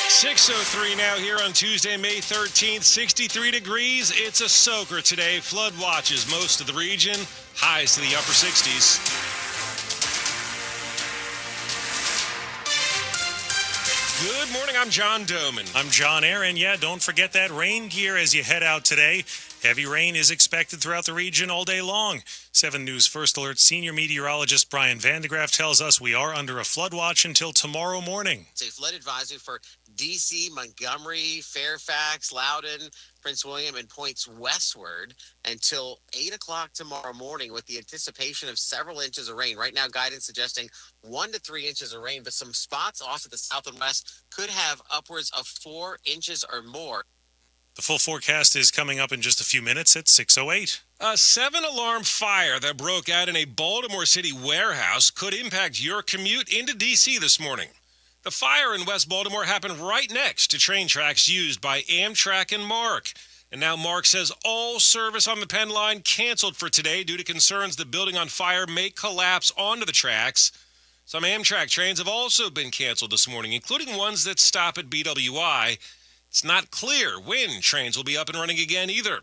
6:03 now here on Tuesday, May 13th, 63 degrees. It's a soaker today. Flood watches most of the region. Highs to the upper 60s. Good morning, I'm John Domen. I'm John Aaron. Yeah, don't forget that rain gear as you head out today. Heavy rain is expected throughout the region all day long. 7 News First Alert senior meteorologist Brian Vandegraff tells us we are under a flood watch until tomorrow morning. It's a flood advisory for D.C., Montgomery, Fairfax, Loudoun, Prince William, and points westward until 8 o'clock tomorrow morning with the anticipation of several inches of rain. Right now, guidance suggesting 1 to 3 inches of rain, but some spots off to the south and west could have upwards of 4 inches or more. The full forecast is coming up in just a few minutes at 6:08. A 7-alarm fire that broke out in a Baltimore City warehouse could impact your commute into D.C. this morning. The fire in West Baltimore happened right next to train tracks used by Amtrak and MARC. And now MARC says all service on the Penn line canceled for today due to concerns the building on fire may collapse onto the tracks. Some Amtrak trains have also been canceled this morning, including ones that stop at BWI. It's not clear when trains will be up and running again either.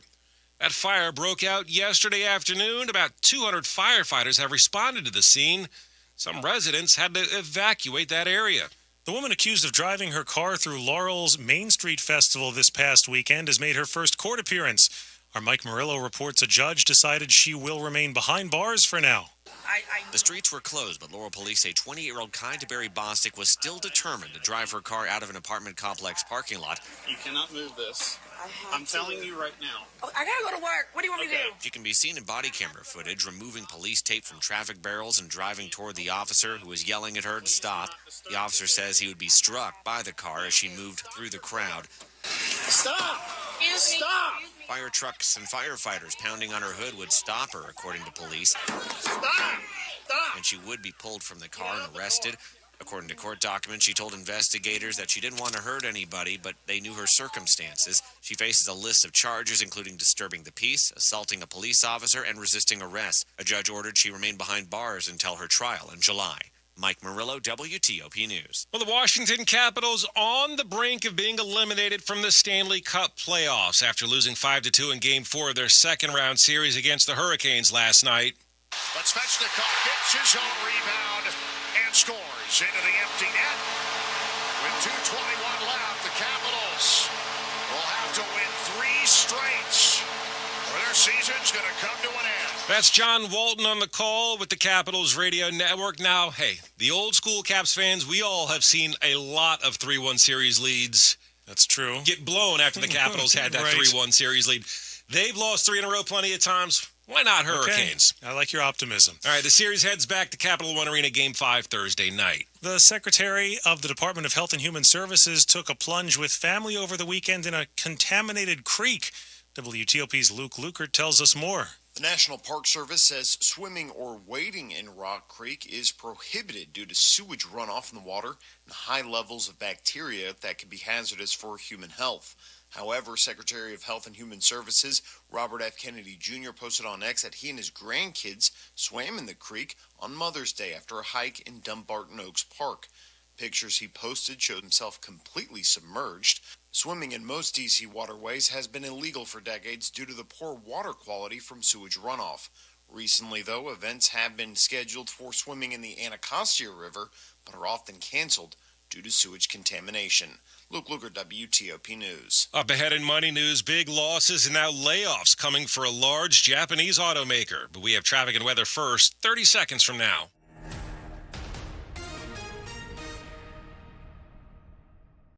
That fire broke out yesterday afternoon. About 200 firefighters have responded to the scene. Some residents had to evacuate that area. The woman accused of driving her car through Laurel's Main Street Festival this past weekend has made her first court appearance. Our Mike Murillo reports a judge decided she will remain behind bars for now. The streets were closed, but Laurel police say 20-year-old Kinda Berry Bostic was still determined to drive her car out of an apartment complex parking lot. You cannot move this. I'm telling you right now. Oh, I gotta go to work. What do you want me to do? She can be seen in body camera footage removing police tape from traffic barrels and driving toward the officer who was yelling at her to stop. The officer says he would be struck by the car as she moved through the crowd. Stop! Stop! Fire trucks and firefighters pounding on her hood would stop her, according to police. Stop! Stop! And she would be pulled from the car and arrested. According to court documents, she told investigators that she didn't want to hurt anybody, but they knew her circumstances. She faces a list of charges, including disturbing the peace, assaulting a police officer, and resisting arrest. A judge ordered she remain behind bars until her trial in July. Mike Murillo, WTOP News. Well, the Washington Capitals on the brink of being eliminated from the Stanley Cup playoffs after losing 5-2 in Game 4 of their second-round series against the Hurricanes last night. But Svechnikov gets his own rebound and scores into the empty net. With 2:21 left, the Capitals will have to win 3 straight, or their season's going to come to an end. That's John Walton on the call with the Capitals Radio Network. Now, hey, the old school Caps fans, we all have seen a lot of 3-1 series leads. That's true. Get blown after the Capitals had that Right. 3-1 series lead. They've lost 3 in a row plenty of times. Why not Hurricanes? Okay. I like your optimism. All right, the series heads back to Capital One Arena Game 5 Thursday night. The Secretary of the Department of Health and Human Services took a plunge with family over the weekend in a contaminated creek. WTOP's Luke Lukert tells us more. The National Park Service says swimming or wading in Rock Creek is prohibited due to sewage runoff in the water and high levels of bacteria that could be hazardous for human health. However, Secretary of Health and Human Services Robert F. Kennedy Jr. posted on X that he and his grandkids swam in the creek on Mother's Day after a hike in Dumbarton Oaks Park. Pictures he posted showed himself completely submerged. Swimming in most D.C. waterways has been illegal for decades due to the poor water quality from sewage runoff. Recently, though, events have been scheduled for swimming in the Anacostia River, but are often canceled due to sewage contamination. Luke Luger, WTOP News. Up ahead in Money News, big losses and now layoffs coming for a large Japanese automaker. But we have traffic and weather first, 30 seconds from now.